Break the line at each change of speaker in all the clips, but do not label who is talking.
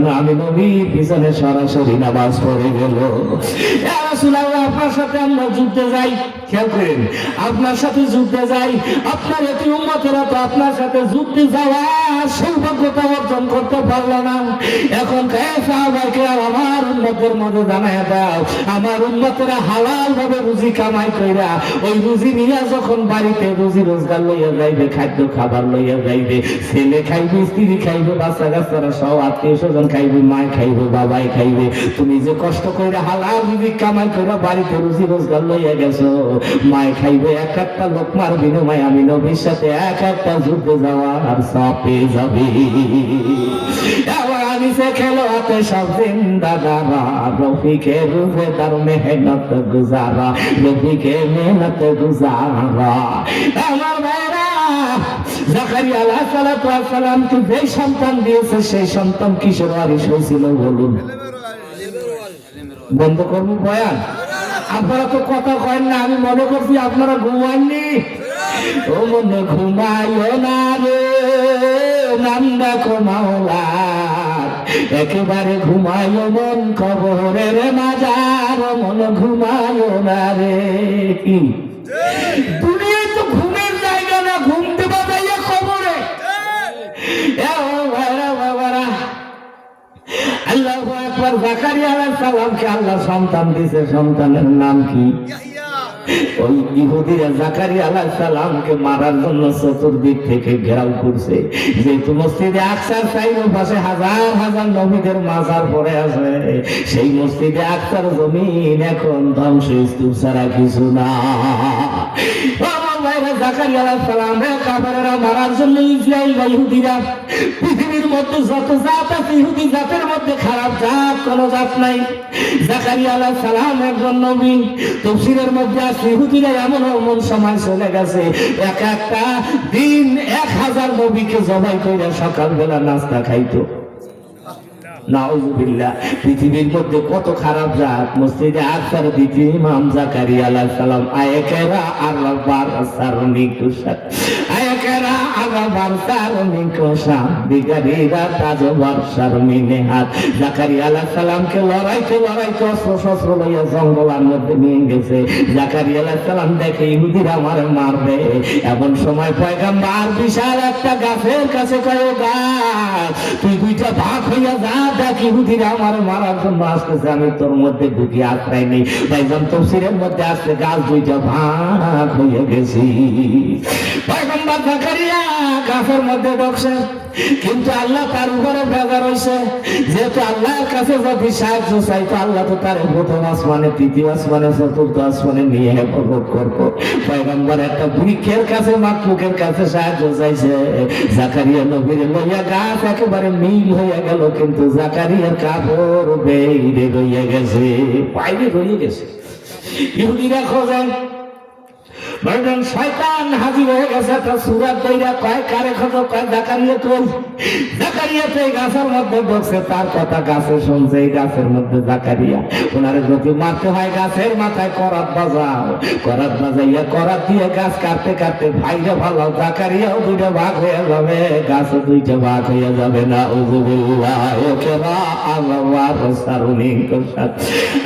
জন্য আমি নবীর পিছনে সরাসরি নামাজ পড়ে গেল। ইয়া রাসূলুল্লাহ, আপনার সাথে আমরা যুদ্ধে যাই, খেয়াল করেন, আপনার সাথে যুদ্ধে যাই, আপনার এটি উম্মতেরা তো আপনার সাথে যুদ্ধে যাওয়া সৌভাগ্যতা অর্জন করতে পারলো না। এখন সাহাবাকে আমার উম্মতের মধ্যে জানায় দাও, আমার উম্মতেরা হালাল ভাবে রুজি কামাই কইরা ওই রুজি নিয়ে যখন বাড়িতে রুজি রোজগার লইয়া যাইবে, খাদ্য খাবার লইয়া যাইবে, ছেলে খাইবে, স্ত্রী খাইবে, বাচ্চা কাচ্চারা সব আত্মীয় স্বজন খাইবে, মায় খাইবে, বাবাই খাইবে। তুমি যে কষ্ট করে হালাল রুজি কামাই করে বাড়িতে রুজি রোজগার লইয়া গেছো, মায় খাইবে, এক একটা লোকমার বিনিময়ে আমি নবীর সাথে এক একটা যুদ্ধে যাওয়ার সব পেয়ে যাবে। আমি সে খেলো হাতে সব জিন্দাদারা, রফিকে রুজেদার মেহনত গুজারা, রফিকে মেহনত গুজারা। আমার ভাইরা, জাকারিয়া আলাইহিস সালাতু ওয়াস সালামকে যে সন্তান দিয়েছে সেই সন্তান কিশোর ওয়ারিশ হয়েছিল বলুন? বন্ধ করবো বয়ান? আপনারা তো কথা কয়েন না, আমি মনে করছি আপনারা ঘুমাননি। ও মনে ঘুমাইও না রে, নাম ডাকো মাওলা, একেবারে ঘুমাইও মন কবরের মাজার, মন ঘুমাইও না রে। কি দুনিয়ায় তো ঘুমের জায়গা না, ঘুম দেবা যাইয়া কবরে। আল্লাহু আকবার। জাকারিয়া আলাইহিস সালামকে আল্লাহ সন্তান দিয়েছে, সন্তানের নাম কি? ওই ইহুদিরা জাকারিয়া আলাইহিস সালামকে মারার জন্য চতুর্দিক থেকে ঘেরাও করছে। যেহেতু মসজিদে আকসার চারিপাশে হাজার হাজার নবীদের মাজার পড়ে আছে, সেই মসজিদে আকসার জমিন এখন ধ্বংসস্তূপ ছাড়া কিছু না। জাকারিয়া আলাইহিস সালামের কাফেররা মারার জন্য ইসরাইল বা ইহুদিরা, পৃথিবীর মধ্যে যত জাত আছে ইহুদি জাতের মধ্যে খারাপ জাত কোনো জাত নাই। জাকারিয়া আলাইহিস সালাম একজন নবী। তাফসীরের মধ্যে আছে ইহুদিরা এমন এমন সময় চলে গেছে, এক একটা দিন 1000 নবীকে জবাই করে সকালবেলা নাস্তা খাইতো। নাউযুবিল্লাহ। পৃথিবীর মধ্যে কত খারাপ জাত। মসজিদে আকসার দ্বিতীয় ইমাম জাকারিয়া আলাইহিস সালাম আয়াকেরা আরবার সারনিকুশাত, আয়াকেরা আরবার সারনিকুশাত বিগারিরা তাজবার শারমিনেহাত। জাকারিয়া আলাইহিস সালামকে লড়াইতে লড়াইতে অস্ত্র শস্ত্র লইয়া জঙ্গলের মধ্যে নিয়ে গেছে। জাকারিয়া আলাইহিস সালাম দেখে ইহুদিরা আমারে মারবে, এমন সময় পয়গম্বর বিশাল একটা গাছের কাছে কয়, গাছ তুই দুইটা ভাগ হইয়া যা, দেখ ইহুদিরা আমার মারার জন্য আসতেছে, আমি তোর মধ্যে ঢুকি আশ্রয় নেই। ভাইজান তাফসীরের মধ্যে আসছে গাছ দুইটা ভাগ হয়ে গেছি। পয়গম্বর জাকারিয়া গাছের মধ্যে ঢুকছে, কিন্তু আল্লাহ তার উপরে বেজার হইছে। যেহেতু আল্লাহর কাছে যদি সাহায্য চাইতো, আল্লাহ তো তার প্রথম আসমানে, তৃতীয় আসমানে, চতুর্থ আসমানে নিয়ে হেফাজত করবো। পয়গম্বর একটা বৃক্ষের কাছে, মাকলুকের কাছে সাহায্য চাইছে। জাকারিয়া নবীর লইয়া গাছ একেবারে মিল হয়ে গেল, কিন্তু জাকারিয়ার কাপড় বেইরে রইয়া গেছে, বাইরে রইয়া গেছে। ইহুদিরা খোঁজেন, শয়তান হাজির হয়ে গেছে, একটা সূরা কইরা কয় কারে খোঁজো, কয় জাকারিয়া কই। জাকারিয়া তো এই গাছের মধ্যে বসে, তার কথা গাছে শুনছে। এই গাছের মধ্যে জাকারিয়া, ওনারে যদি মারতে হয় গাছের মাথায় করাত বাজাও, করাত বাজাইয়া করাত দিয়ে গাছ কাটতে কাটতে ভাইরা ভালো, জাকারিয়াও দুইটা ভাগ হয়ে যাবে, গাছও দুইটা ভাগ হয়ে যাবে। না উযুবিল্লাহ ওকেরা আল্লাহর সারুনিকুশাত,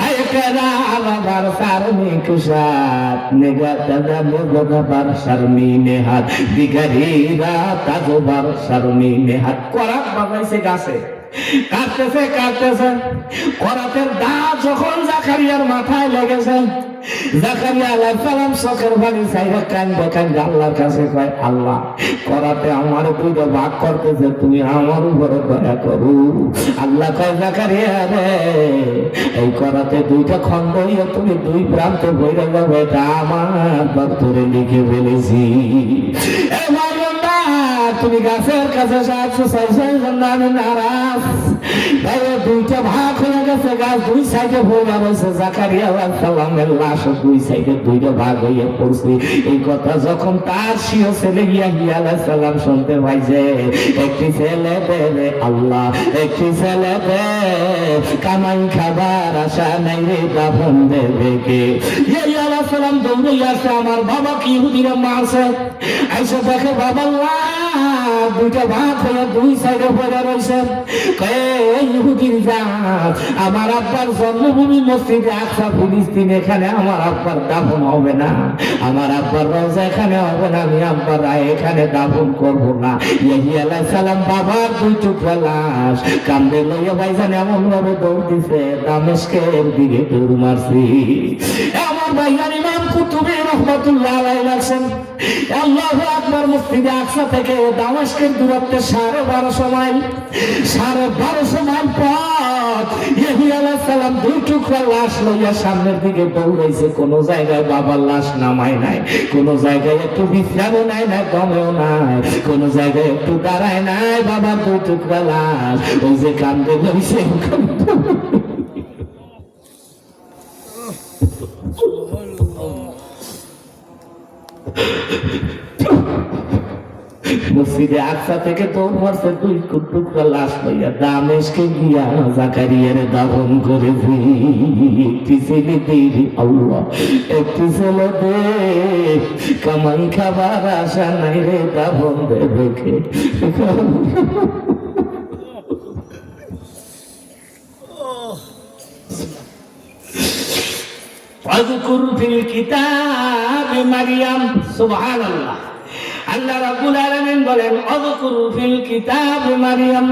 আয়কেরা আল্লাহর সারুনিকুশাত, নেগাদাদা মোগদাবার শারমিনেহাত বিগারিরা তাজবার শারমিনেহাত। করাত বাজাইছে গাছে, কাটতেছে কাটতেছে, করাতের দাঁত যখন জাকারিয়ার মাথায় লেগেছে, জাকারিয়া আলাইহিস সালাম চোখের পানি ছাইরা কাঁদতে কাঁদতে আল্লাহর কাছে কয়, আল্লাহ করাতে আমার দুইটা ভাগ করতেছে, তুমি আমার উপরে দয়া করো। আল্লাহ কয়, জাকারিয়া রে, এই করাতে দুইটা খণ্ড হইয়া তুমি দুই প্রান্তে বইরে যাবে, এটা আমার দপ্তরে লিখে ফেলেছি। তুমি গাছের কাছে সাহায্য চাইছেন জন্য আমি নারাজ। দুইটা ভাগ হয়ে গেছে, গাছ দুই সাইডে ভোলা রয়েছে, জাকারিয়া আলাইহিস সালামের লাশ দুই সাইডে দুইটা ভাগ হয়ে পড়ছে। এই কথা যখন তার সিও ছেলে ইয়াহিয়া আলাইহিস সালাম শুনতে পাইছে, একটি ছেলে দেবে আল্লাহ, একটি ছেলে দে, কামাই খাবার আশা নাই রে, দাফন দেবে কে। ইয়াহিয়া আলাইহিস সালাম দৌড়ে আসে, আমার বাবা কি ইহুদিরা মারছে। আইসা দেখে বাবা আর দুইটা ভাগ হয়ে দুই সাইডে পড়ে রয়েছে। ইহুদির জাত, আমার আব্বার জন্মভূমি মসজিদে আকসা ফিলিস্তিন, এখানে আমার আব্বার দাফন হবে না, আমার আব্বার রওজা এখানে হবে না, আমি আব্বার এখানে দাফন করবো না। ইয়াহিয়া আলাইহিস সালাম বাবার দুই টুকরা লাশ কান্দে লইয়া ভাইজান এমন ভাবে দৌড় দিছে, দামেস্কের দিকে দৌড় মারছি। আমার ভাইজান ইমাম কুতুবী রাহমাতুল্লাহ আলাইহি লাগছেন, আল্লাহু আকবার, মসজিদে আকসা থেকে দামেস্কের দূরত্ব 12.5 মাইল, 12.5 মাইল পথ। ইয়াহিয়া আলাইহিস সালাম দুই টুকরা লাশ লইয়া সামনের দিকে দৌড়াইছে। কোন জায়গায় বাবার লাশ নামায় নাই, কোন জায়গায় একটু বিশ্রামও নাই, না দমেও নাই, কোন জায়গায় একটু দাঁড়ায় নাই। বাবার দুই টুকরা লাশ ওই যে কান্দে লইছে। মসজিদে আকসা থেকে দৌড় মারছে দুই টুকরা লাশ লইয়া, দামেস্কে গিয়া জাকারিয়ার দাফন করেছি। একটি ছেলে দেরি আল্লাহ, একটি ছেলে দে, কামাই খাবার আশা নাই রে, দাফন দেবে কে? واذكر في الكتاب مريم سبحان الله আল্লাহ রাব্বুল আলামিন বলেন আযকুরু ফিল কিতাব মারইয়াম।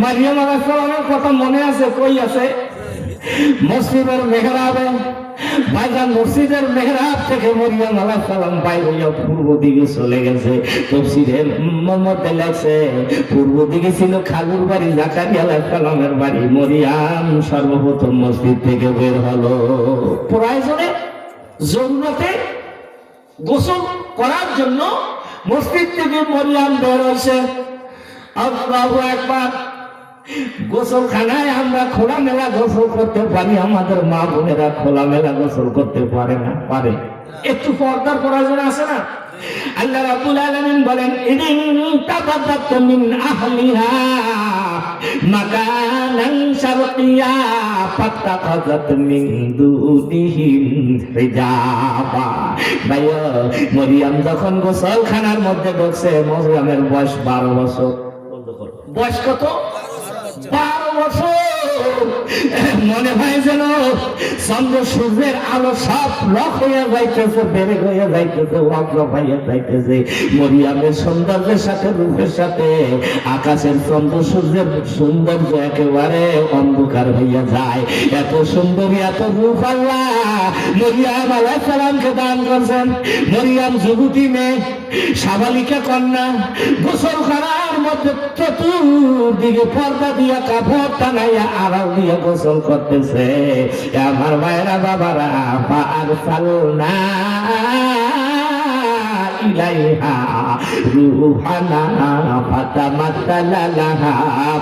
মারইয়াম আলাইহিস সালামের কথা মনে আছে? কই আছে? মসজিদের মেহরাবে। ভাইজান মসজিদের মেহরাব থেকে মারইয়াম আলাইহিস সালাম বাইরে হইয়া পূর্ব দিকে চলে গেছে। তাফসীরের মধ্যে লেখছে পূর্ব দিকে ছিল খালুর বাড়ি, জাকারিয়া আলাইহিস সালামের বাড়ি। মারইয়াম সর্বপ্রথম মসজিদ থেকে বের হলো প্রয়োজনে, জরুরতে গোসল করার জন্য মসজিদ থেকে মারইয়াম বের হয়েছে। আল্লাহু আকবার। গোসলখানায় আমরা খোলামেলা গোসল করতে পারি, আমাদের মা বোনেরা খোলামেলা গোসল করতে পারে না। পারে, একটু পর্দার প্রয়োজন আছে না? আল্লাহ রাব্বুল আলামিন বলেন ইদিন তাবাদাত মিন আহলিহা মাকানান শারকিয়া ফাত্তাখাযাত মিন দুনিহিম হিজাবা। ভাইয়া মারইয়াম যখন গোসলখানার মধ্যে ঢুকছে, মারইয়ামের বয়স 12 বছর। বয়স কত? 12 বছর। মনে হয় যেন চন্দ্র সূর্যের আলো সব লক হয়ে যাইতেছে, বেড়ে হয়ে যাইতেছে, অগ্র হয়ে যাইতেছে। মারইয়ামের সৌন্দর্যের সাথে, রূপের সাথে আকাশের চন্দ্র সূর্যের সৌন্দর্য একেবারে অন্ধকার হইয়া যায়। এত সুন্দরী, এত রূপ আল্লাহ মারইয়াম আলাইহিস সালামকে দান করছেন। মারইয়াম যুবতী মেয়ে, সাবালিকা কন্যা, গোসলখানার মধ্যে চতুর্দিকে পর্দা দিয়া কাপড় টানাইয়া আড়াল দিয়ে গোসল করতেছে। আমার ভাইরা বাবারা, ফারসালনা ইলাইহা রূহানা ফাতামাত্তালা লাহা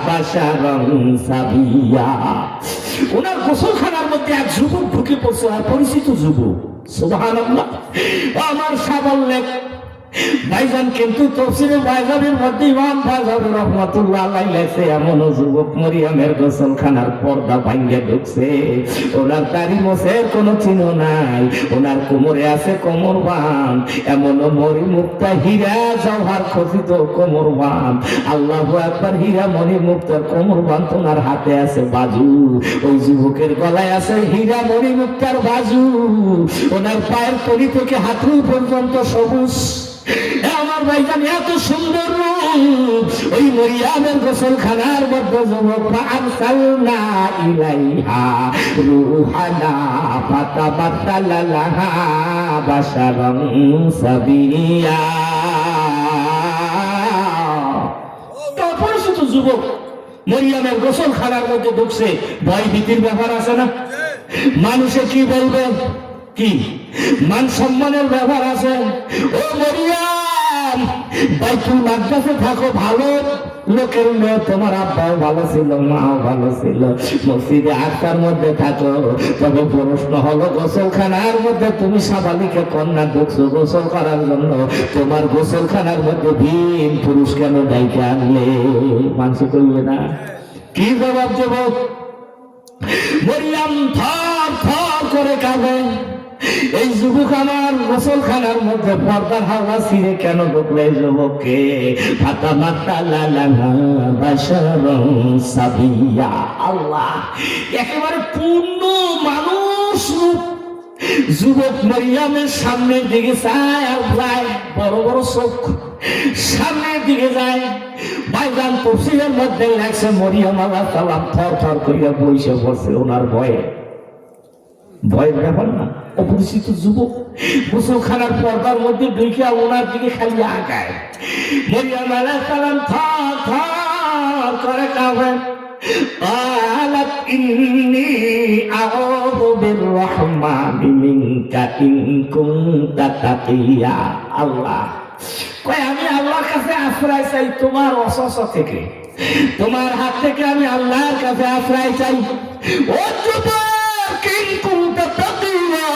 বাশারান সাবিয়া। ওনার গোসলখানার মধ্যে এক যুবক ঢুকে পড়ছে, অপরিচিত যুবক। সুবহানাল্লাহ। আমার সাবল্যে ভাইজান, কিন্তু তাফসীরে বাইজাবের মধ্যে ইমাম বাইজাবি রাহমাতুল্লাহ আলাইহি লেখছে এমন যুবক মারইয়ামের গোসলখানার পর্দা ভাঙিয়ে ঢুকছে। ওনার দাড়ি মোছের কোনো চিহ্ন নাই, ওনার কোমরে আছে কোমর বাঁধ, এমন মণি মুক্তা হীরা জওহর খচিত কোমর বাঁধ। আল্লাহু আকবার। হীরা মণি মুক্তার কোমর বাঁধ, ওনার হাতে আছে বাজু, ওই যুবকের গলায় আছে হীরা মণি মুক্তার বাজু। ওনার পায়ের তলি থেকে হাঁটু পর্যন্ত সবুজ। আমার ভাইজান, এত সুন্দর রূপ ওই মারইয়ামের গোসলখানার মধ্যে যুবক। ফারসালনা ইলাইহা রূহানা ফাতামাত্তালা লাহা বাশারান সাবিয়া। অপরিচিত যুবক মারইয়ামের গোসলখানার মধ্যে ঢুকছে। ভয় ভীতির ব্যাপার আছে না? মানুষে কি বলবে, কি মান সম্মানের ব্যাপার আছে। ও মারইয়াম, বাইতুল মাকদাসে থাকো, ভালো লোকের মেয়ে, তোমার আব্বাও ভালো ছিল, মাও ভালো ছিল, মসজিদে আকসার মধ্যে থাকো। তবে প্রশ্ন হলো, গোসলখানার মধ্যে তুমি সাবালিকা কন্যা ঢুকছো গোসল করার জন্য, তোমার গোসলখানার মধ্যে ভিন পুরুষ কেন ডাইকে আনলে? মানুষ করবে না? কি জবাব দেব? মারইয়াম থর থর করে কাঁদে। এই যুবক আমার গোসলখানার মধ্যে পর্দার হাওয়া ছিঁড়ে কেন ঢুকলে যুবককে ফাতা মাতা লালানা বাশারুন সাবিয়া। আল্লাহ একেবারে পূর্ণ মানুষ রূপ যুবক মরিয়মের সামনের দিকে চায় আর যায়, বড় বড় চোখ সামনের দিকে যায়। বাইজান তফসিলের মধ্যে লেখছে মরিয়ম আলাইহিস সালাম থর থর করিয়া বসে পড়ছে ওনার ভয়ে। ভয়ের ব্যাপার না, অপরিচিত যুবক গোসলখানার পর্দার মধ্যে ঢুকে ওনার দিকে খালি আগায়। মরিয়ম আলাইহিস সালাম থর থর করে কাঁপে। قالت إني أعوذ بالرحمن منك إن كنت تقيا। আল্লাহ কয় আমি আল্লাহর কাছে আশ্রয় চাই তোমার ওয়াসওয়াসা থেকে, তোমার হাত থেকে আমি আল্লাহর কাছে আশ্রয় চাই। ও যুবক, ইন কুনতা তাকিয়া,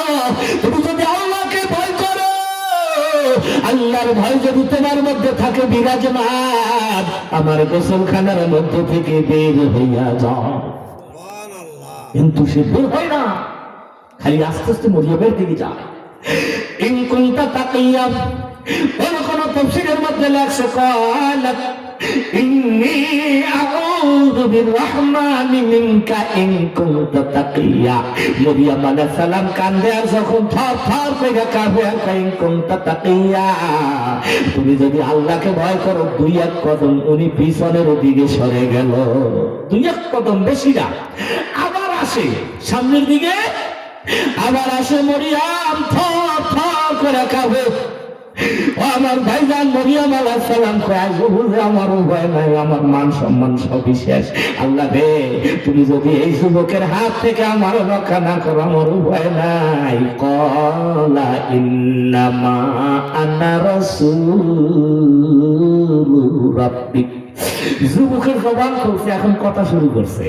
তুমি যদি আল্লাহকে ভয় করো, আল্লাহর ভয় যদি তোমার মধ্যে থাকে বিরাজমান, আমার গোসলখানার মধ্যে থেকে বের হইয়া যাও। কিন্তু সে বের হয় না, খালি আস্তে আস্তে মরিয়মের দিকে যায়। ইন কুনতা তাকিয়া, কোন তাফসীরের মধ্যে লেখছে ক্বালাত ইন্নী আউযু বিররহমানি মিনকা ইন কুনতা তাকিয়া। মরিয়ম আলাইহিস সালাম কান্দে আর যখন থর থর কইরা কাঁপে, ইন কুনতা তাকিয়া, তুমি যদি আল্লাহকে ভয় করো। দুই এক কদম উনি পিছনের দিকে সরে গেল, দুই এক কদম, বেশি না। আবার আসে সামনের দিকে, আবার আসে মরিয়ম থর থর করে কাঁপে। আমার ভাইজান মরিয়ম আলাইহিস সালাম কয়, আমার ভয় নাই, আমার মান সম্মান সবই শেষ। আল্লাহ রে, তুমি যদি এই যুবকের হাত থেকে আমার রক্ষা না করো, আমার ভয় নাই। ক্বালা ইন্নামা আনা রাসূলু রাব্বিক। যুবকের জবান খুলছে, এখন কথা শুরু করছে।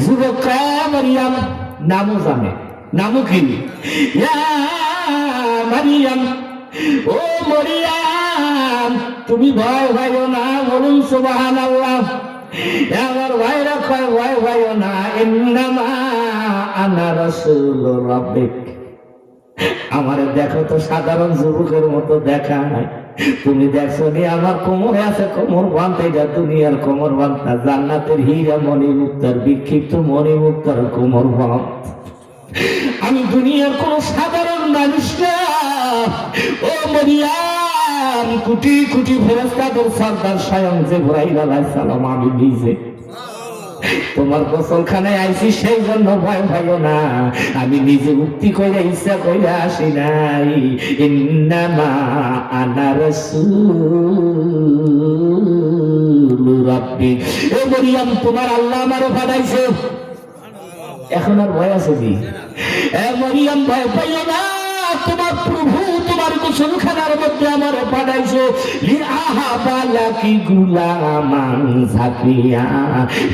যুবক কয়, মরিয়ম, নামও জানে, নামও কি? ইয়া মরিয়ম, ও মরিয়ম, তুমি ভয় পাইও না, বলুন সুবহানাল্লাহ। আমার ভাইরা কয়, ভয় পাইও না, ইন্নামা আনা রাসূলু রাব্বিক। আমারে দেখো তো সাধারণ যুবকের মতো দেখা নাই, তুমি দেখছো নি আমার কোমরে আছে কোমর বাঁধ, এটা দুনিয়ার কোমর বাঁধ না, জান্নাতের হীরা মণিমুক্তার বিক্ষিপ্ত মণিমুক্তার কোমর বাঁধ। আমি দুনিয়ার কোন সাধারণ মানুষ না। ও মরিয়ম, কোটি কোটি ফেরেশতাদের সর্দার স্বয়ং জিবরাইল আলাইহিস সালাম আমি নিজে তোমার গোসলখানায় আইছি, সেই জন্য ভয় পাইও না। আমি নিজে মুক্তি কইরা ইচ্ছা কইরা আসি নাই। ইন্নামা আনা রাসূলু রাব্বিক। ও মরিয়ম, তোমার আল্লাহ আমারে পাঠাইছে। এখন আর ভয় আছে কি? এ মরিয়ম, ভয় পাইও না, তোমার প্রভু তোমার গোসলখানার মধ্যে আমার পাঠাইছে। লিআহাবা লাকি গুলামান যাকিয়া।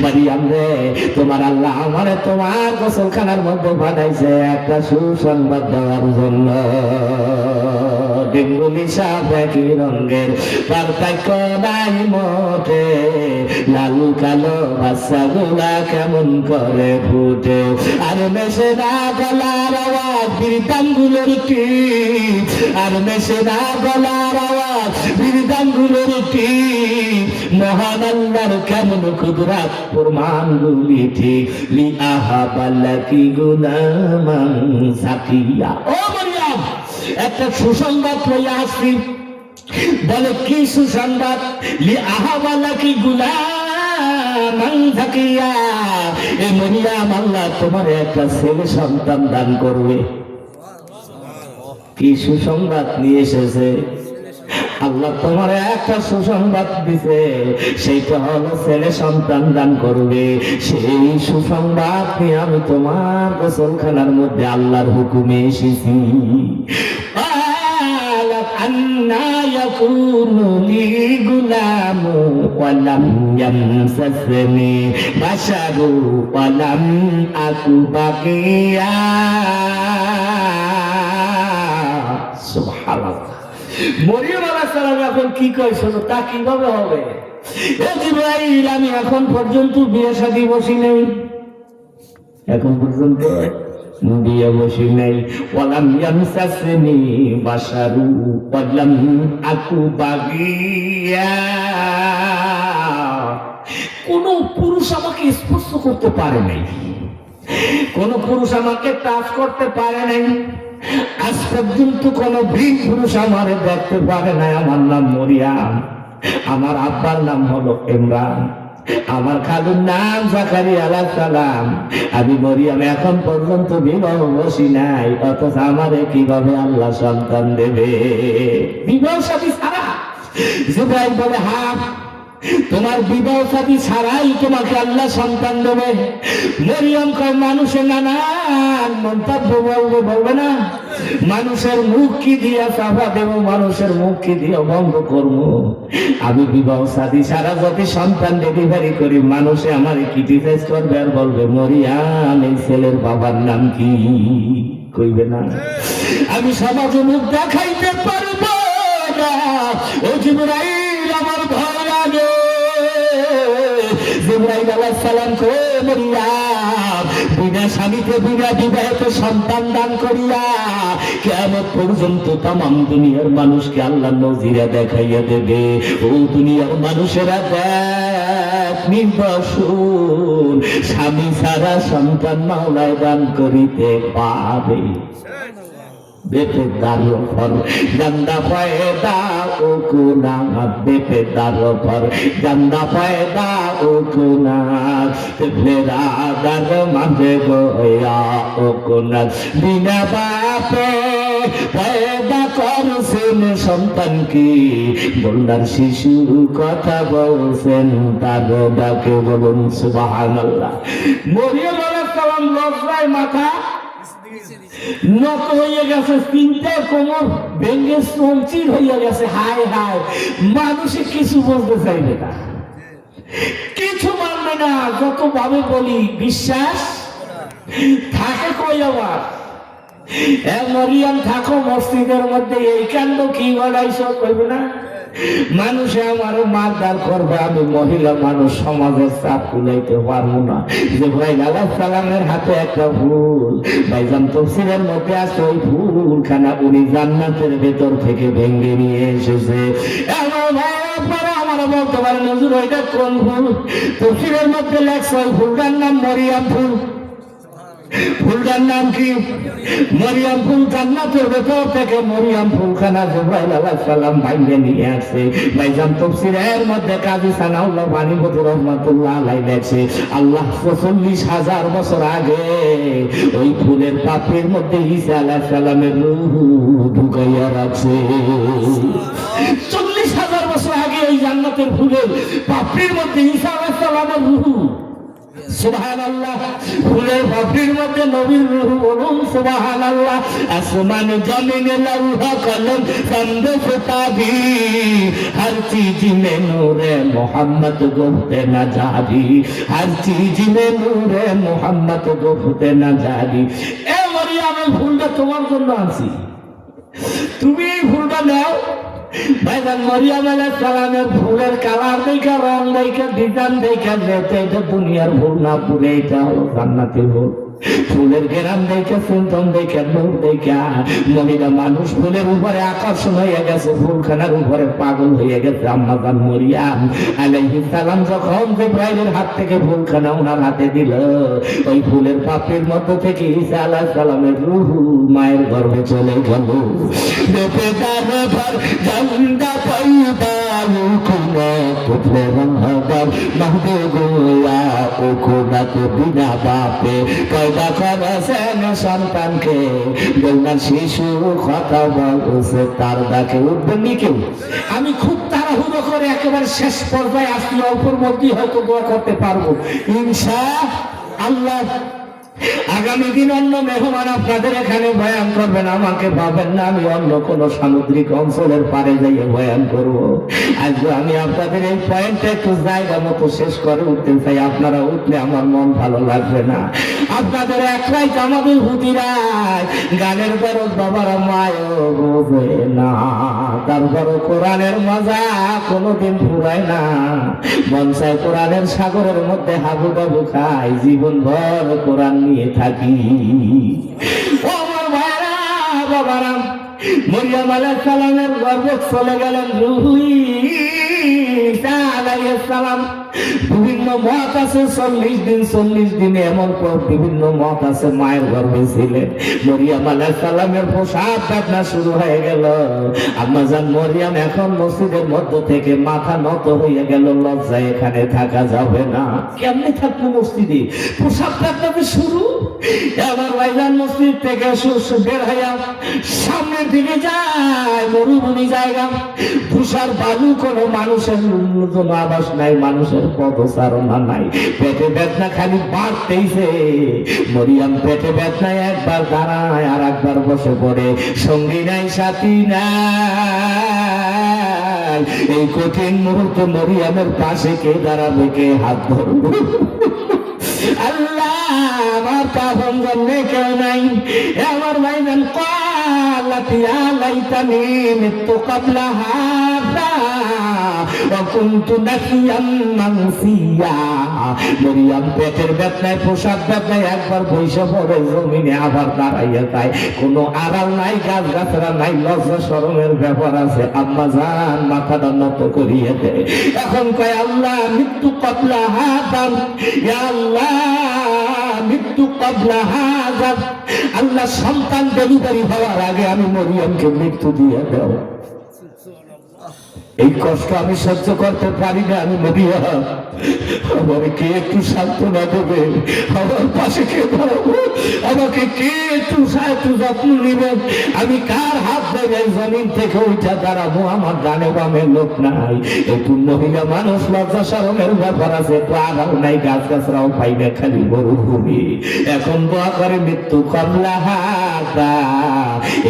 মরিয়ম রে, তোমার আল্লাহ আমারে তোমার গোসলখানার মধ্যে পাঠাইছে একটা সুসংবাদ দেওয়ার জন্য। ডিঙ্গুলি সাপ একই রঙের, পার্থক্য নাই মোটে, লাল কালো বাচ্চাগুলা কেমন করে ফুটে। আর মেশে না গলার আওয়াজ বীরদাঙ্গুলের টিপ, আর মেশে না গলার আওয়াজ বীরদাঙ্গুলের টিপ। মহান আল্লাহর কেমন কুদরত প্রমাণগুলি ঠিক। লিআহাবা লাকি গুলামান যাকিয়া। ও মরিয়ম, একটা সুসংবাদ লইয়া আসছি। বলে কি সুসংবাদ? লিআহাবা লাকি গুলামান যাকিয়া। এই মরিয়ম, আল্লাহ তোমার একটা ছেলে সন্তান দান করবে। কি সুসংবাদ নিয়ে এসেছে? আল্লাহ তোমার একটা সুসংবাদ দিছে, সেইটা হলো ছেলে সন্তান দান করবে। সেই সুসংবাদ নিয়ে আমি তোমার গোসলখানার মধ্যে আল্লাহর হুকুমে এসেছি। আন্না ইয়াকুনু লি গুলামু ওয়া লাম ইয়ামসাসনি বাশারু ওয়া লাম আকু বাকিয়া। সুবহানাল্লাহ। মরিয়ম আলাইহিস সালাম এখন কি কয় শোনো, তা কিভাবে হবে? এ জিবরাইল, আমি এখন পর্যন্ত বিয়ে শাদী বসি নেই, এখন পর্যন্ত বিয়ে বসি নাই, ওয়ালাম ইয়ামসাসনি বাশারু ওয়ালাম আকু বাগিয়া। কোন পুরুষ আমাকে স্পর্শ করতে পারে নাই, কোন পুরুষ আমাকে টাচ করতে পারে নাই, আজ পর্যন্ত কোন বীর পুরুষ আমারে দেখতে পারে নাই। আমার নাম মরিয়াম, আমার আব্বার নাম হলো ইমরান, আমার খালুর নাম জাকারিয়া আলাইহিস সালাম। আমি মরিয়াম এখন পর্যন্ত বিবাহ বসি নাই, অথচ আমারে কিভাবে আল্লাহ সন্তান দেবে? বিবাহ সাথী ছাড়া। জিবরাইল বলে, হ্যাঁ তোমার বিবাহ সাথী ছাড়াই তোমাকে আল্লাহ সন্তান দেবে। মরিয়ম কয়, মানুষের নানান মন্তব্য বলবে না, মানুষের মুখ কি দিয়া চাপা দেব, মানুষের মুখ কি দিয়া বন্ধ করবো? আমি বিবাহ সাথী ছাড়া যদি সন্তান ডেলিভারি করি, মানুষে আমার ক্রিটিসাইজ করবে আর বলবে, মরিয়াম এই ছেলের বাবার নাম কি? কইবে না? আমি সমাজে মুখ দেখাইতে পারবো না। ও জিবরাইল, আমার ভয় লাগে। জিবরাইল আলাইহিস সালাম কই, মরিয়াম বিনা স্বামীতে বিনা বিবাহিত সন্তান দান করিয়া কিয়ামত পর্যন্ত তামাম দুনিয়ার মানুষকে আল্লাহ নজিরা দেখাইয়া দেবে। ও দুনিয়ার মানুষেরা দেখ, নির্বাসন স্বামী ছাড়া সন্তান মাওলায় দান করিতে পারে। বেপেদার পর জান্দা পয়দা ও কুনা, বেপেদার পর জান্দা পয়দা ও কুনা, বেপেদার মাঝে গোয়া ও কুনা। বিনা বাপে পয়দা করছেন সন্তান কি, বন্যার শিশু কথা বলছেন তার ডাকে বলুন সুবহানাল্লাহ। মরিয়ম আলাইহিস সালাম লজ্জায় মাথা নত হইয়া গেছে, তিনটায় কোমর ভেঙ্গে চমচির হইয়া গেছে। হায় হায়, মানুষে কিছু বলতে চাইবে না, কিছু মানবে না। যত ভাবে বলি বিশ্বাস থাকে কই আবার? মরিয়াম থাকো মসজিদের মধ্যে, এই কাণ্ড কি বাড়াইছ কইবে না? মানুষে আমার মারদার করবে, আমি মহিলা মানুষ, সমাজের চাপ কুলাইতে পারবো না। জিবরাইল আলাইহিস সালামের হাতে একটা ফুল, ভাইজান তাফসীরের মধ্যে আছে, ওই ফুলখানা উনি জান্নাতের ভেতর থেকে ভেঙে নিয়ে এসেছে। আমার বলতে পারেন, হুজুর ওইটা কোন ফুল? তাফসীরের মধ্যে লেখছে ওই ফুলটার নাম মরিয়াম ফুল। ফুলটার নাম কি? মরিয়াম ফুল। জান্নাতের ভেতর থেকে মরিয়াম ফুলখানা জিবরাইল আলাইহিস সালাম ভাঙে নিয়ে আসে। ভাইজান তাফসীরের মধ্যে কাজী সানাউল্লাহ বাণীপতি রাহমাতুল্লাহ আলাইহি লেখে, আল্লাহ ৪০,০০০ বছর আগে ওই ফুলের পাপড়ির মধ্যে ঈসা আলাইহিস সালামের রূহ ঢুকাইয়া রাখছে। ৪০,০০০ বছর আগে ওই জান্নাতের ফুলের পাপড়ির মধ্যে ঈসা আলাইহিস সালামের রূহ। সুবহানাল্লাহ। ফুলের পাপড়ির মধ্যে নবীর রূহ, বলুন সুবহানাল্লাহ। আসমান জমিনে লৌহ কলম ফন্দে ফুতাবি, हर चीज में नूरे मोहम्मद गुफ्ते न जारी, हर चीज में नूरे मोहम्मद गुफ्ते न जारी। এ মরিয়াম, এই ফুলটা তোমার জন্য আনছি, তুমি এই ফুলটা নাও। ভাইজান মরিয়াম আলাইহিস সালামের ফুলের কালার দেখা, রং দেখা, ডিজাইন দেখা, এটা দুনিয়ার ফুল না, পুরে এটা হলো জান্নাতের ফুল। ফুলের গেরাম দেখে, সুন্দর দেখে, নূর দেখে মহিলা মানুষ ফুলের উপরে আকর্ষণ হয়ে গেছে, ফুলখানার উপরে পাগল হয়ে গেছে। আম্মা জান মরিয়াম আলাইহিস সালাম যখন জিবরাইলের হাত থেকে ফুলখানা ওনার হাতে দিল, ওই ফুলের পাপড়ির মধ্য থেকে ঈসা আলাইহিস সালামের রূহ মায়ের গর্ভে চলে গেল। বেপেদার পর জান্দা পয়দা কুনা, তুফলে রহবার মাহদে গোয়া ও কুনা, তো বিনা বাপে পয়দা করেছেন সন্তানকে, বন্যার শিশু কথা বলছে তার ডাকে উঠবেন কেউ? আমি খুব তাড়াহুড়ো করে একেবারে শেষ পর্যায়ে আসছি, অল্পর মধ্যেই হয়তো দোয়া করতে পারবো ইনশাআল্লাহ। আগামী দিন অন্য মেহমান আপনাদের এখানে বয়ান করবেন, আমাকে পাবেন না, আমি অন্য কোন সামুদ্রিক অঞ্চলের পারে যাইয়ে বয়ান করবো। আজকে আমি আপনাদের এই পয়েন্টটা একটু জায়গা মতো শেষ করে উঠতে চাই, আপনারা উঠলে আমার মন ভালো লাগবে না। আপনাদের একলাই আমাদের হুদিরাই গানের দরদ বাবারা মায়ও বোঝে না, তারপরও কোরআনের মজা কোনোদিন ফুরায় না। মন চায় কোরআনের সাগরের মধ্যে হাবুডাবু খাই, জীবন ভর কোরআন নিয়ে থাকি। ও আমার ভাইরা বাবারা, মরিয়ম আলাইহিস সালামের গর্ভে চলে গেলেন ঈসা আলাইহিস সালাম। বিভিন্ন মত আছে 40 দিন এমন পর বিভিন্ন মত আছে মায়ের গর্ভে ছিলেন। মরিয়ম আলাইহিস সালামের প্রসাব বেদনা শুরু হয়ে গেল। আম্মা জান মরিয়ম এখন মসজিদের মধ্য থেকে মাথা নত হয়ে গেল, লজ্জায় এখানে থাকা যাবে না। কেমনে থাকবো মসজিদে, প্রসাব বেদনা শুরু। এবার ভাইজান মসজিদ থেকে বের হইয়া সামনের দিকে যায়, মরুভূমি জায়গা, তুষার বালু, কোনো মানুষের কোনো আবাস নাই, মানুষের পদচারণা নাই। পেটে বেদনা খালি বাড়তেইছে। মরিয়ম পেটে বেদনায় একবার দাঁড়ায় আর একবার বসে পড়ে। সঙ্গী নাই, সাথী নাই। এই কঠিন মুহূর্তে মরিয়মের পাশে কে দাঁড়াবে, কে হাত ধরবে? আল্লাহ, আমার কাফন জন্মে কেউ নাই। আমার ভাইজান قالت يا ليتني مت قبل هذا وكنت نسيا منسيا। মরিয়ম পেটের বেদনায়, প্রসাদ বেদনায় একবার বসে পড়ে জমিনে, আবার দাঁড়াইয়া যায়। কোনো আড়াল নাই, গাছ গাছরা নাই, লজ্জা শরমের ব্যাপার আছে। আম্মা জান মাথাটা নত করিয়ে দেয়। এখন কয় আল্লাহ মৃত্যু কবলা হাযা, ইয়া আল্লাহ মৃত্যু কবলা হাযা। আল্লাহ সন্তান ডেলিভারি হওয়ার আগে আমি মরিয়মকে মৃত্যু দিয়ে দাও। এই কষ্ট আমি সহ্য করতে পারি না। আমি মরিয়ম, আমাকে কে একটু সান্ত্বনা দেবে? আমার পাশে কে দাঁড়াবো? আমাকে কে একটু যত্ন নেবেন? আমি কার হাত ধরে জমিন থেকে উঠে দাঁড়াবো? আমার ডানে বামে লোক নাই। একটু মহিলা মানুষ, লজ্জা শরমের ব্যাপার আছে, একটু আগাও নাই, গাছ গাছরাও পাই না, খালি মরুভূমি। এখন দোয়া করে মৃত্যু কবলা হাযা।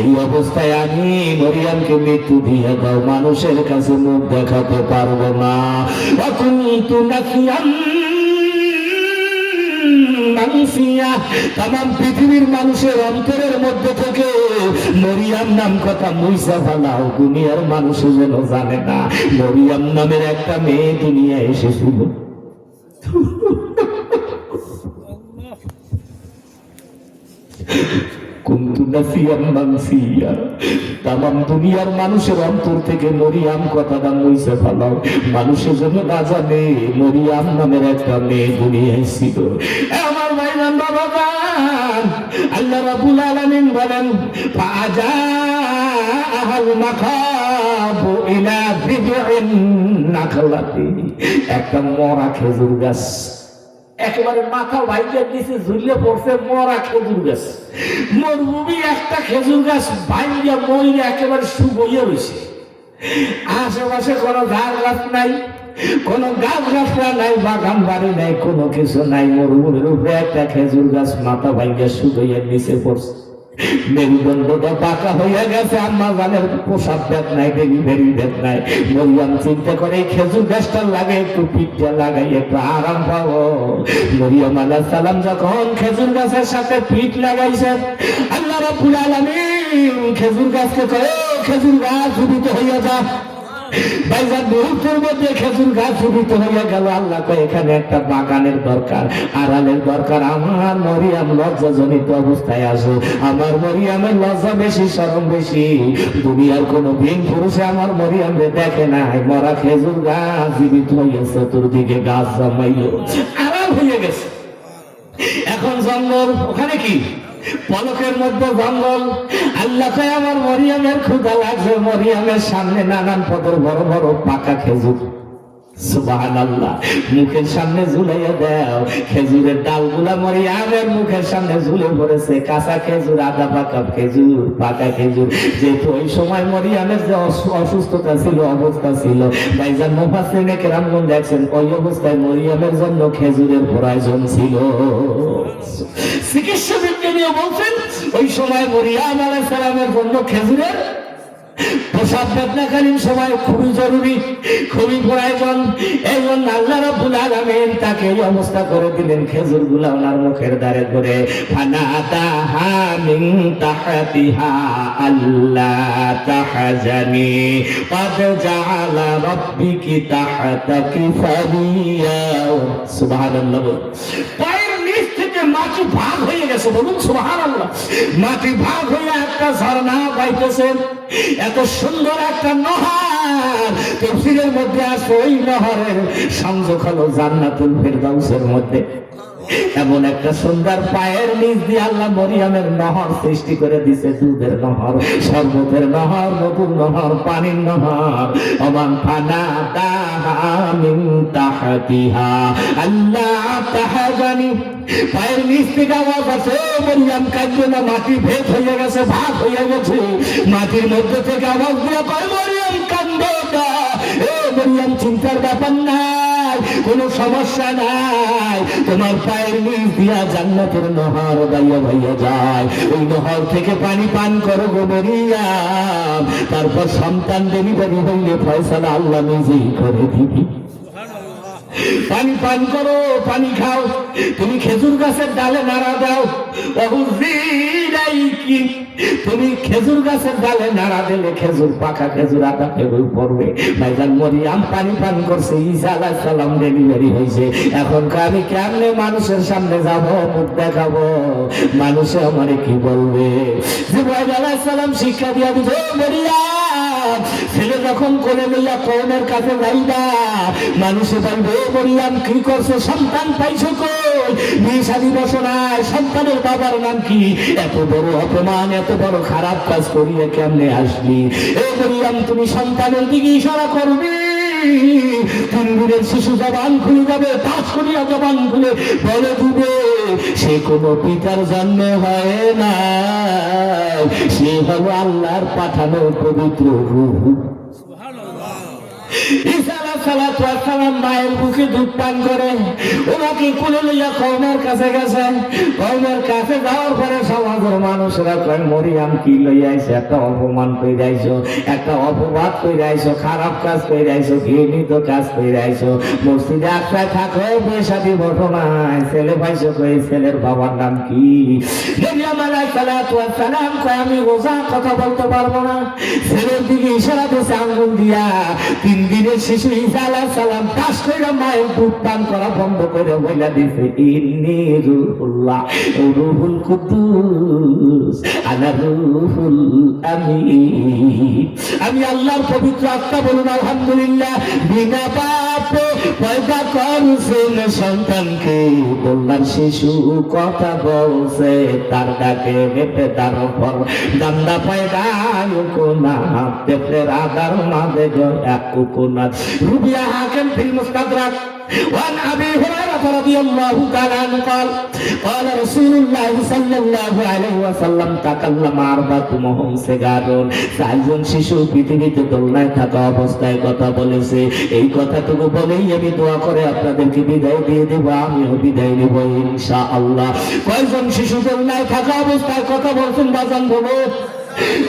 এই অবস্থায় আমি মরিয়মকে মৃত্যু দিয়ে দাও, মানুষের কাছে মুখ দেখাতে পারবো না। অকুন্তু নাসিয়াম মানসিয়া। তামাম পৃথিবীর মানুষের অন্তরের মধ্যে থেকে মরিয়ম নাম কথা মুইসা ফেলাও, দুনিয়ার মানুষ যেন জানে না মরিয়ম নামের একটা মেয়ে দুনিয়ায় এসেছিল। কুনতু নাসিয়াম মানসিয়া। তামাম দুনিয়ার মানুষের অন্তর থেকে মরিয়ম কথাটা মুছে ফেলাও, মানুষের জন্য না জানে মরিয়ম নামের একটা মেয়ে দুনিয়ায় ছিল। আমার ভাইজান বাবাজান, আল্লাহ রাব্বুল আলামিন বলেন ফাজাআল মাখাবু ইলা যিবিন নাখলাতি। একটা মরা খেজুর গাছ একেবারে মাথা ভাইজার নিচে ঝুলে পড়ছে, মরা খেজুর গাছ। মরুভূমি একটা খেজুর গাছ ভাইয়া মইরে একেবারে শুকিয়ে রয়েছে। আশেপাশে কোনো ঝাড় গাছ নাই, কোনো গাছ গাছরা নাই, বাগান বাড়ি নাই, কোনো কিছু নাই। মরুভূমির উপরে একটা খেজুর গাছ মাথা ভাইয়া শুকিয়ে নিচে পড়ছে। মেরুদণ্ডটা বাঁকা হইয়া গেছে। আম্মা জানের প্রসাব বেদনায়, ডেলিভারি বেদনায়। মরিয়ম চিন্তা করে খেজুর গাছটা লাগে একটু পিঠটা লাগাই একটু আরাম পাবো। মরিয়ম আলাইহিস সালাম যখন খেজুর গাছের সাথে পিঠ লাগাইছেন, আল্লাহ রাব্বুল আলামিন খেজুর গাছকে কয় খেজুর গাছ জীবিত হইয়া যা। ভাইজান মুহূর্তের মধ্যে খেজুর গাছ জীবিত হইয়া গেল। আল্লাহ কয় এখানে একটা বাগানের দরকার, আড়ালের দরকার। আমার মরিয়ম লজ্জাজনিত অবস্থায় আসো। আমার মরিয়মের লজ্জা বেশি, শরম বেশি। দুনিয়ার কোন ভিন পুরুষে আমার মরিয়মকে দেখে নাই। মরা খেজুর গাছ জীবিত হইয়া চতুর্দিকে গাছ জমাইল, আরাম হয়ে গেছে। এখন জঙ্গল, ওখানে কি পলকের মধ্যে জঙ্গল। আল্লাহ কয় আমার মরিয়মের ক্ষুধা লাগছে। মরিয়মের সামনে নানান পদের বড় বড় পাকা খেজুর, সুবহানাল্লাহ, মুখের সামনে ঝুলাইয়া দাও। খেজুরের ডালগুলা মরিয়মের মুখের সামনে ঝুলে পড়েছে। কাঁচা খেজুর, আধা পাকা খেজুর, পাকা খেজুর। যেহেতু ওই সময় মরিয়মের যে অসুস্থতা ছিল, অবস্থা ছিল, ভাইজান মুফাসসিরিনে কেরামগণ দেখছেন ওই অবস্থায় মরিয়মের জন্য খেজুরের প্রয়োজন ছিল। চিকিৎসা বিজ্ঞানী বলছেন ওই সময় মরিয়ম আলাইহিস সালামের জন্য খেজুরের প্রসাব বেদনাকালীন সময় খুবই জরুরি, খুবই প্রয়োজন। এই জন্য আল্লাহ রাব্বুল আলামিন তাকে এই অবস্থা করে দিলেন, খেজুর গুলা ওনার মুখের দ্বারে ধরে ফানাতাহা মিন তাহতিহা আল্লা তাহজানি قد جعل ربك تحتك سريا সুবহানাল্লাহ। পায়ের নিচ থেকে মাটি ভাগ হয়ে গেছে, বলুন সুবহানাল্লাহ। মাটি ভাগ হয়ে একটা ঝর্ণা বাইতেছে, এত সুন্দর একটা নহর। তাফসীরের মধ্যে আছে ওই নহরের সংযোগ হলো জান্নাতুল ফেরদাউসের মধ্যে। এমন একটা সুন্দর পায়ের নিচ দিয়ে আল্লাহ মরিয়মের নহর সৃষ্টি করে দিছে, দুধের নহর, শরবতের নহর, মধুর নহর, পানির নহর। ওমান ফানাতাহা মিন তাহতিহা আল্লাহ তাহজানি। পায়ের নিচ থেকে আওয়াজ আছে, মরিয়ম কাঁদবে না, মাটি ভেদ হয়ে গেছে, ভাগ হয়ে গেছে। মাটির মধ্যে থেকে আওয়াজ দিয়ে কয় মরিয়ম কাঁদবে না, এ মরিয়ম চিন্তার ব্যাপার নাই, কোনো সমস্যা নাই, তোমার পায়ের নিচ দিয়া জান্নাতের নহর বাইয়া বাইয়া যায়, ওই নহর থেকে পানি পান করো গো মরিয়ম। তারপর সন্তান ডেলিভারি হইলে ফয়সালা আল্লাহ নিজেই করে দিবি। পানি পান করো, পানি খাও, তুমি খেজুর গাছের ডালে নাড়া দাও, তুমি খেজুর গাছের ডালে নাড়া দিলে খেজুর, পাকা খেজুর আদা খেজুর পড়বে। ভাইজান মরিয়ম পানি পান করছে, ঈসা আলাইহিস সালাম ডেলিভারি হয়েছে। এখন আমি কেমনে মানুষের সামনে যাব, মুখ দেখাবো, মানুষে আমারে কি বলবে? জিবরাইল আলাইহিস সালাম শিক্ষা দিয়া দিল, মরিয়ম ছেলে যখন কোলে লইয়া কওমের কাছে যাইবা, মানুষে বলবে মরিয়ম কি করছো, সন্তান পাইছো কই, বিয়ে শাদী বসো নাই, সন্তানের বাবার নাম কি, এত বড় অপমান, এত বড় খারাপ কাজ করিয়ে কেমনে আসলি? এ মরিয়ম তুমি সন্তানের দিকে ইশারা করবে, 3 দিনের শিশু জবান খুলে যাবে, 5 করিয়া জবান খুলে বলে দিবে সে কোনো পিতার জন্ম হয় না, সে হলো আল্লাহর পাঠানো পবিত্র রূহ। ঈসা আলাইহিস সালাম মায়ের বুকে দুধ পান করে, ওনাকে কোলে লইয়া কওমের কাছে গেছে। কওমের কাছে যাওয়ার পরে সমাজের মানুষরা কয় মরিয়ম কি লইয়া আইছে, একটা অপমান কইরা আইছো, একটা অপবাদ কইরা আইছো, খারাপ কাজ কইরা আইছো, ঘৃণিত কাজ কইরা আইছো। মসজিদে আশ্রয় থাকো, বিয়ে শাদী বসো নাই, ছেলে পাইছো কই, ছেলের বাবার নাম কি? মরিয়ম আলাইহিস সালাম কয় আমি রোজা কথা বলতে পারবো না। ছেলের দিকে ইশারা দিয়েছে আঙ্গুল দিয়া। 3 দিনের শিশু ঈসা আলাইহিস সালাম পাশ কইরা মায়ের দুধ পান করা বন্ধ করে বইলা দিয়েছে ইন্নী রূহুল্লাহ, রূহুল কুদ্দুস, আনা রূহুল আমিন। আমি আল্লাহর পবিত্র আত্মা, বলুন আলহামদুলিল্লাহ। বিনা পাপে পয়দা করছেন সন্তানকে, বললার শিশু কথা বলছে, তার ডাকে মেপে তার উপর দান্দা পয়দা কোনা তেপের আদার মাঝে এক কোকোনাথ। রুবিয়া হাকিম ফিল মুস্তাদরাক وعن أبي هريرة رضي الله تعالى عنه قال قال رسول الله صلى الله عليه وسلم تكلم 4 وهم صغار। 4 জন শিশু পৃথিবীতে দোলনায় থাকা অবস্থায় কথা বলেছে। এই কথাটুকু বলেই আমি দোয়া করে আপনাদেরকে বিদায় দিয়ে দেব, আমিও বিদায় নেব ইনশাআল্লাহ। কয়জন শিশু দোলনায় থাকা অবস্থায় কথা বলছেন বাজান বলো?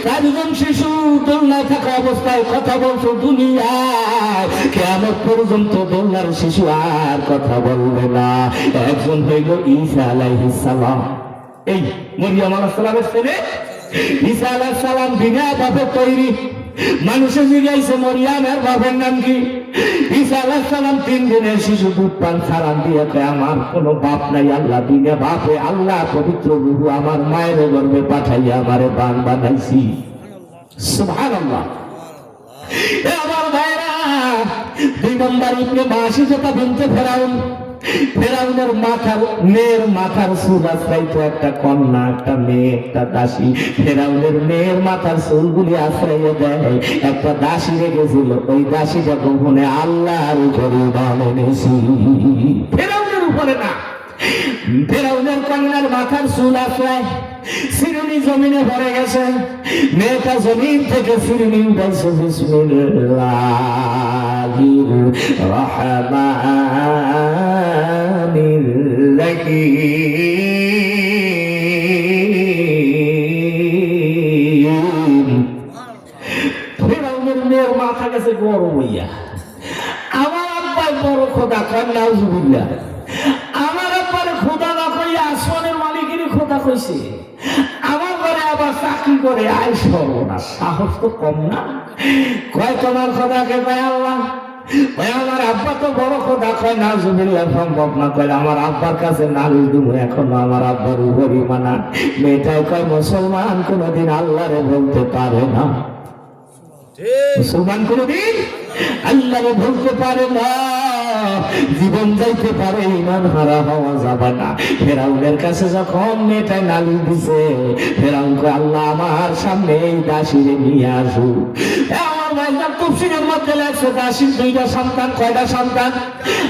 4 জন শিশু দোলনায় থাকা অবস্থায় কথা বলছো দুনিয়ায়, কিয়ামত পর্যন্ত দোলনার শিশু আর কথা বলবে না। একজন হইল ঈসা আলাইহিস সালাম, এই মরিয়ম আলাইহিস সালামের ছেলে। ঈসা আলাইহিস সালাম বিনা বাপে তৈরি। মানুষে জিজ্ঞাসা মরিয়মের বাবার নাম কি? ঈসা আলাইহিস সালাম 3 দিনের শিশু দুধ পান ছাড়ান দিয়ে কয় আমার কোনো বাপ নাই, আল্লাহ বিনা বাপে আল্লাহ পবিত্র রূহ আমার মায়ের গর্ভে পাঠাইয়া আমারে বান বানাইছি। সুবহানাল্লাহ। এ আমার ভাইরা, 2 নম্বর ইবনে মাসিজা বিনতে ফেরাউন। ফেরাউনের মেয়ের মাথার চুল আশ্রাইতো একটা কন্যা, একটা মেয়ে, একটা দাসী। ফেরাউনের মেয়ের মাথার চুলগুলি আশ্রাইয়ে দেয় একটা দাসী রেখেছিল। ওই দাসীটা গোপনে আল্লাহর উপরে ইমান এনেছি, ফেরাউনের উপরে না। ফেরাউনের কন্যার মাথার চুল আশ্রয় সিরুনি জমিনে পড়ে গেছে। মেয়েটা জমিন থেকে সিরুনি উঠাইছে। বিসমিল্লাহির রহমানির রহিম। নাউজুবিল্লাহ। আমার আব্বারে খোদা না কইয়া আসমানের মালিকেরই খোদা কইছে। আমার ঘরে আবার চাকরি করে, আয় সর্বনাশ, সাহস তো কম না। কয় তোমার খোদাকে? কয় আল্লাহ। কয় আমার আব্বা তো বড় খোদা। কয় নাউজুবিল্লাহ, সম্ভব না। কয় আমার আব্বার কাছে নালিশ দেবো, এখনো আমার আব্বার উপর ঈমান আনে। মেয়েটাই কয় মুসলমান কোনদিন আল্লাহরে বলতে পারে না, মুসলমান কোনদিন আল্লাহরে বলতে পারে না। জীবন যাইতে পারে, ঈমান হারা হওয়া যাবে না। ফেরাউনের কাছে যখন মেয়েটাই নালিশ দিছে, ফেরাউন কয় আল্লাহ আমার সামনে এই দাসীরে নিয়ে আসুক। আমার ভাইজান তাফসীরের মধ্যে লেখছে দাসীর দুইটা সন্তান। কয়টা সন্তান?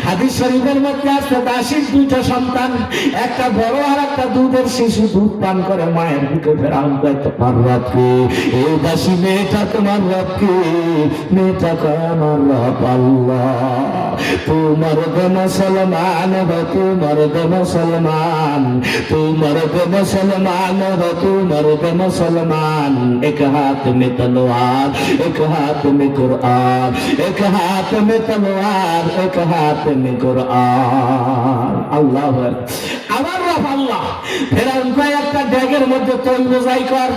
হাদিস শরীফের মধ্যে আছে দাসীর দুইটা সন্তান, একটা বড় আর একটা দুধের শিশু দুধ পান করে মায়ের বুকে। ফেরাউন কয় তোমার রব কে? এই দাসী মেয়েটা তোমার রব কে? মেয়েটা কয় আমার রব আল্লাহ। তোমার গো মুসলমান হো, তোমার গো মুসলমান, তোমার গো মুসলমান হো, তোমার গো মুসলমান। এক হাত মে তলোয়ার, এক হাত মে কুরআন, এক হাত মে তলোয়ার, এক হাত মে কুরআন। আল্লাহু আকবার। আমার রব আল্লাহ। ফেরাউন কয় একটা ব্যাগের মধ্যে তেল বোঝাই কর।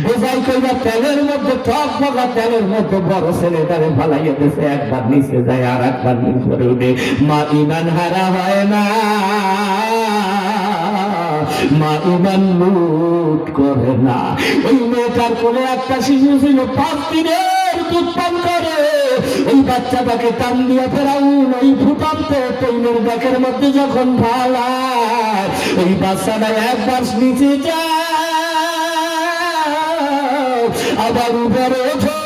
বোঝাই কইরা তেলের মধ্যে টক বগা তেলের মধ্যে বড় ছেলেটারে ফালাইয়া দিয়েছে। একবার নিচে যায় আর একবার উপরে উঠে। মা ঈমান হারা হয় না, মা ঈমান লুট করে না। ওই মেয়েটার কোলে একটা শিশু ছিল, 5 দিনের দুধ পান করে। ওই বাচ্চাটাকে টান দিয়ে ফেরাউন ওই ফুটান্ত তৈলের ব্যাগের মধ্যে যখন ঢালায়, ওই বাচ্চাটা একবার নিচে যায়, আবার উপরে ওঠো।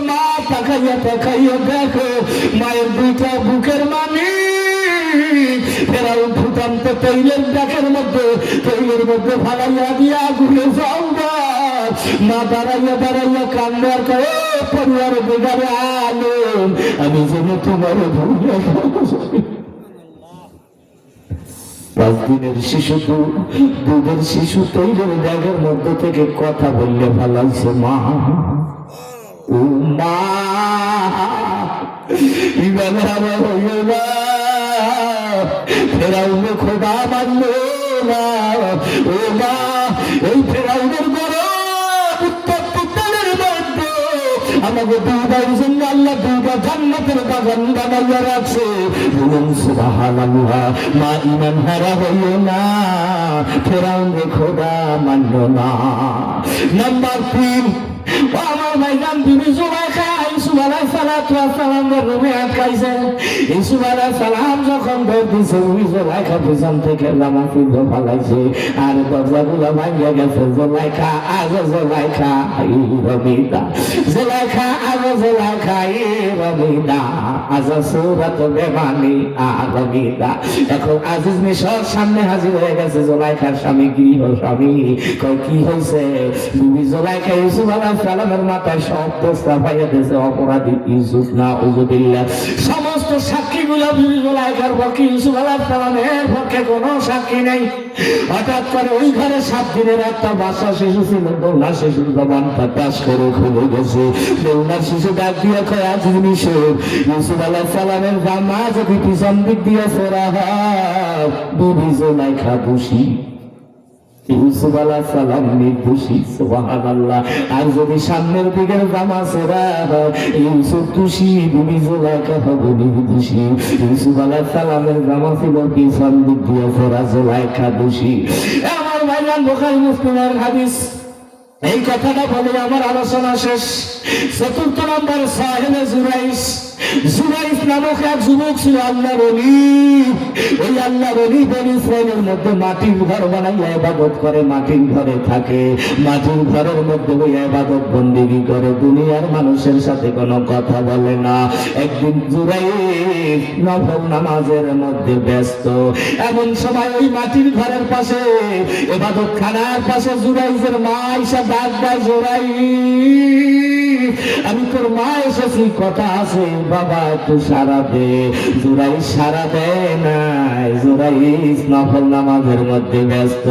মা তাকাইয়া তাকাইয়া দেখো মায়ের দুইটা বুকের মানি। ফেরাউন ফুটান্ত তৈলের ব্যাগের মধ্যে, তৈলের মধ্যে ফালাইয়া দিয়া ঘুরে যাও। মা দাঁড়াইয়া দাঁড়াইয়া কান্দে আর কয় পরিবার বেগারে আলম, আমি যেন তোমার ভুলে। 5 দিনের শিশু, দুধের শিশু তৈলের ব্যাগের মধ্যে থেকে কথা বললে ফালাইছে মা। ও মা, ঈমান হারা হইল না, ফেরাউনে খোদা মানল না। ও মা, এই ফেরাউনের বড় উত্তপ্ত তেলের মধ্যে আমাকে দুইবার জন্য আল্লাহ দুইটা জান্নাতের বাগান বানাইয়া রাখছে। বলুন সুবহানাল্লাহ। মা ঈমান হারা হইল না, ফেরাউনে খোদা মানল না। নাম্বার 3, আমার ভাইজান বিবি জুলাইখা ইউসুফ আলাইহিস সালামের রুমে আটকাইছে। ইউসুফ আলাইহিস সালাম যখন দৌড় দিছে, বিবি জুলাইখা পিছন থেকে জামা খুলে ফালাইছে আর দরজাগুলো ভাঙিয়া গেছে। জুলাইখা আজ জুলাইখা রবিদা, জুলাইখা আজ জুলাইখা রবিদা, আজ সূরাত বেমানি রবিদা। এখন আজিজ মিশর সামনে হাজির হয়ে গেছে। জুলাইখার স্বামী গৃহ স্বামী কয় কি হয়েছে? বিবি জুলাইখা ইউসুফ আলাইহিস সালামের মাথায় সব দোষ চাপাইয়া দিয়েছে। অপরাধী ইউসুফ, নাউযুবিল্লাহ। সমস্ত সাক্ষীগুলো বিবি জুলাইখার পক্ষে, ইউসুফ আলাইহিস সালামের পক্ষে কোনো সাক্ষী নেই। হঠাৎ করে ওই ঘরে 7 দিনের একটা বাচ্চা শিশু ছিল। দোলনা শিশুর জবানটা টাস করে খুলে গেছে। দোলনার শিশু ডাক দিয়ে কয় আজিজ মিশর, ইউসুফ আলাইহিস সালামের জামা যদি পিছন দিক দিয়ে ফেরা হয়, বিবি জুলাইখা দোষী, ইউসুফ আলাইহিস সালাম নির্দোষী। সুবহানাল্লাহ। আর যদি সামনের দিকের জামা ছেঁড়া হয়, ইউসুফ দোষী, বিবি জুলাইখা হবে নির্দোষী। ইউসুফ আলাইহিস সালামের জামা ছিল পিছন দিক দিয়ে ছেঁড়া, জুলাইখা দোষী। আমার ভাইজান, বুখারী মুসলিমের হাদিস। এই কথাটা বলে আমার আলোচনা শেষ। 4 নম্বর, সাহেবে জুরাইস। জুরাইস নামক এক যুবক ছিল, আল্লাহর ওলি। ওই আল্লাহর ওলি বনি ইসরাইলের মধ্যে মাটির ঘর বানাইয়া ইবাদত করে, মাটির ঘরে থাকে, মাটির ঘরের মধ্যে ওই ইবাদত বন্দেগী করে, দুনিয়ার মানুষের সাথে কোনো কথা বলে না। একদিন জুরাইস নফল নামাজের মধ্যে ব্যস্ত। এমন সময় ওই মাটির ঘরের পাশে, ইবাদত খানার পাশে জুরাইসের মা আয়েশা ডাক দেয়, জুরাইস আমি তোর মা এসেছি, কথা আছে। বাবা একটু সারা দে। জুরাই সারা দেয় নাই, জুরাই নফল নামাজের মধ্যে ব্যস্ত।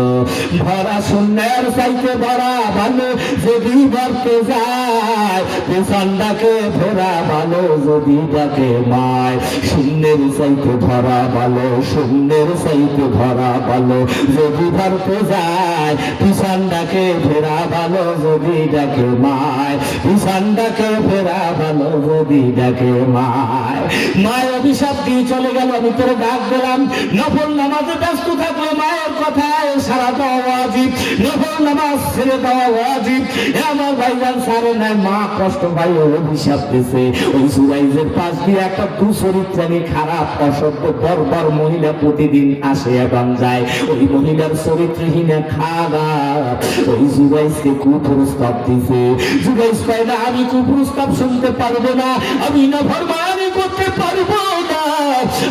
ভরা শূন্যের চাইতে ভরা ভালো যদি ভরতে যায়, পেছনটাকে ভরা ভালো যদি ডাকে মায়। শূন্যের চাইতে ভরা ভালো, শূন্যের চাইতে ভরা ভালো যদি ভরতে যায়, পিছনটাকে ফেরা ভালো যদি ডাকে মায়। পিছনটাকে ফেরা ভালো যদি ডাকে মায়। মায়ের অভিশাপ দিয়ে চলে গেল, আমি তোরে ডাক দিলাম। নফল নামাজে ব্যস্ত থাকলে মায়ের কথায় সারা দেওয়া ওয়াজিব, নফল নামাজ ছেড়ে দেওয়া ওয়াজিব। আমার ভাইজান সারে নাই, মা কষ্ট পাই, অভিশাপ দিছে। ওই সুরাইজের পাশ দিয়ে একটা দুচরিত্রানি খারাপ অসভ্য বর্বর মহিলা প্রতিদিন আসে এবং যায়। ওই মহিলার চরিত্রহীনা খারাপ ওই জুবাইসকে কুপ্রস্তাব দিছে। জুবাইস কয় না, আমি কুপ্রস্তাব শুনতে পারবো না, আমি নাফরমানি করতে পারবো না।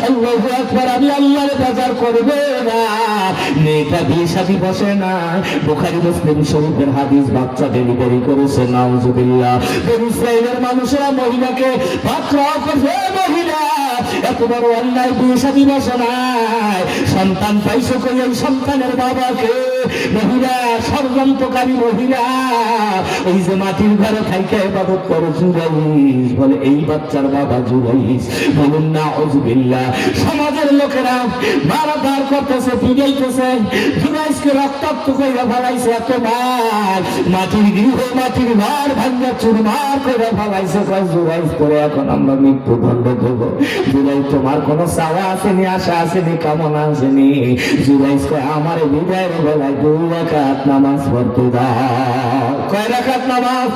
আল্লাহু আকবার, আমি আল্লাহর বাজার করবে না। মেয়েটা বিয়ে শাদী বসে না, বুখারী মুসলিম শরীফের হাদিস, বাচ্চা ডেলিভারি করেছে, নাউজুবিল্লাহ। বনি ইসরাইলের মানুষেরা মহিলাকে পাকড়াও করছে, মহিলা এত বড় অন্যায়, বিয়ে শাদী বসে নাই, সন্তান পাইছো কই? ওই সন্তানের বাবাকে মহিলা ষড়যন্ত্রকারী মহিলা ওই যে মাটির ঘরে থাইকে ইবাদত করে জুরাইস, বলে এই বাচ্চার বাবা জুরাইস। বলুন না আউযুবিল্লাহ। সমাজের লোকেরা বারবার করতেছে, পিড়াইতেছে, জুরাইসকে রক্তাক্ত করে ফেলাইছে, এতবার মাটির গৃহ মাটির ঘর ভাঙ্গা চুরমার করে ফেলাইছে। কয় জুরাইস করে এখন আমরা মৃত্যুদণ্ড দেব। জুরাইস তোমার কোনো চাওয়া আসেনি, আশা আসেনি, কামনা আসেনি। জুরাইস কয় আমার বিদায়ের বেলায় 2 রাকাত নামাজ পড়তে দাও। কয় রাকাত নামাজ?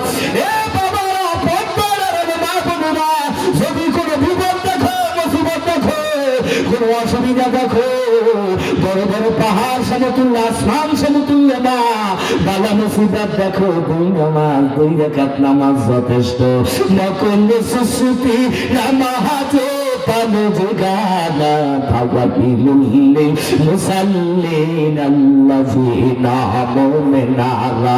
এ বাবারা, পড়বারা, মা বোনেরা, যদি কোনো বিপদ দেখো, মুসিবত দেখো, কোনো অসুবিধা দেখো, বড় বড় পাহাড় সমতুল্য, আসমান সমতুল্য না, বালা মুসিবত দেখো, 2 নামাজ 2 রাকাত নামাজ যথেষ্ট। নকল সুসুতি নামাজে পালো জগানা তাওয়াবিলুল্লি মুসাল্লিন আল্লাযিনা মুমিনারা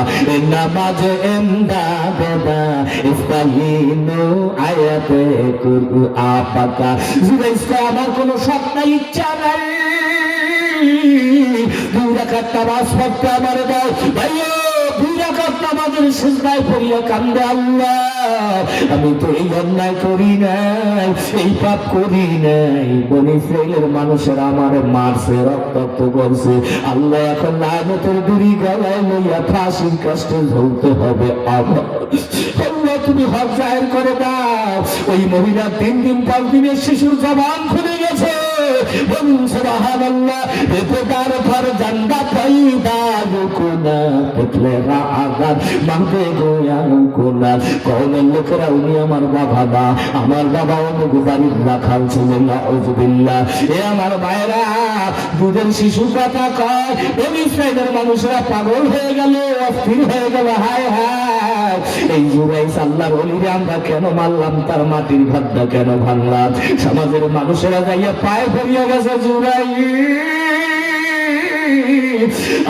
নামাজ এমদাদা ইস্তাইনু আয়াতে কুরআপাকা। জুরাইস আমার কোনো শখ নাই, ইচ্ছা নাই, 2 রাকাত নামাজ পড়তে আমার দাও। ভাইয়া 2 রাকাত নামাজের সিজদায় পড়িয়া কান্দে, আল্লাহ আমি তো এই অন্যায় করি নাই, এই পাপ করি নাই। বনি ইসরাইলের মানুষেরা আমার মারছে, রক্তাক্ত করছে, আল্লাহ এখন লানতের দড়ি গলায় লইয়া ফাঁসির কাষ্টে ঝুলতে হবে আমার। আল্লাহ তুমি হক জাহির করে দাও। ওই মহিলা 3 দিন 5 দিনের শিশুর জবান খুলে গেছে। বলুন সুবহানাল্লাহ। এতে তার পর জান্নাত পাইদা কোনা দেখলে রাগাত মানতে গোয়ান কোনা। কওমের লোকেরা উনি আমার বাবা না, আমার বাবা অমুক বাড়ির রাখাল ছিলেন, নাউযুবিল্লাহ। এ আমার ভাইরা, দুধের শিশু কথা কয়, বনি ইসরাইলের মানুষেরা পাগল হয়ে গেল, অস্থির হয়ে গেল। হায় হায়, এই জুরাইস আল্লাহর ওলিরে আমরা কেন মারলাম, তার মাটির ঘরটা কেন ভাঙলাম? সমাজের মানুষেরা যাইয়া পায়ে পড়িয়া গেছে, জুরাইস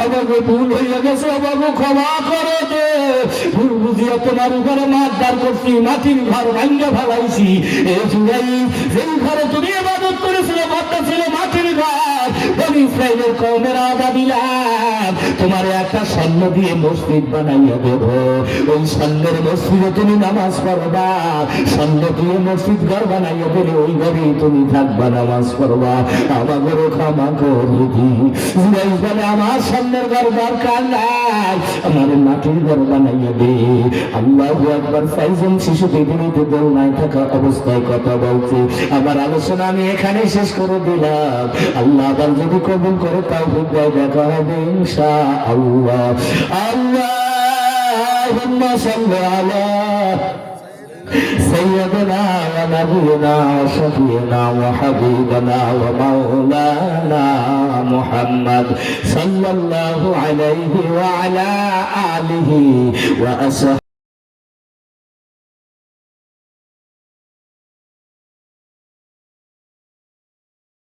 আমাকে ভুল হইয়া গেছে, আমাকে ক্ষমা করে দে। ভুল বুঝিয়া তোমার উপরে মারধর করছি, মাটির ঘর ভাঙ্গা ফেলাইছি। এ জুরাইস, যেই ঘরে তুমি ইবাদত করেছিলে, ঘরটা ছিল মাটির ঘর। বনি ইসরাইলের কওমের আদা দিলাম, তোমার একটা স্বর্ণ দিয়ে মসজিদ বানাইয়া দেব। ওই স্বর্ণের মসজিদে তুমি নামাজ পড়বা, স্বর্ণ দিয়ে মসজিদ ঘর বানাইয়া দিলে ওই ঘরে তুমি থাকবা, নামাজ পড়বা। আমাদেরও ক্ষমা করে দি। জুরাইস বলে আমার স্বর্ণের ঘর দরকার নাই, আমার মাটির ঘর বানাইয়া দে। আল্লাহু আকবার। 4 জন শিশু পৃথিবীতে দোলনায় থাকা অবস্থায় কথা বলছে। আমার আলোচনা আমি এখানে শেষ করে দিলাম। আল্লাহ আবার যদি কবুল করে তাওফিক দেয়, দেখা হবে ইনশাআল্লাহ। আল্লাহুম্মা সাল্লি আলা سيدنا ونبينا وشفينا وحبيبنا ومولانا محمد صلى الله عليه وعلى آله وأصحابه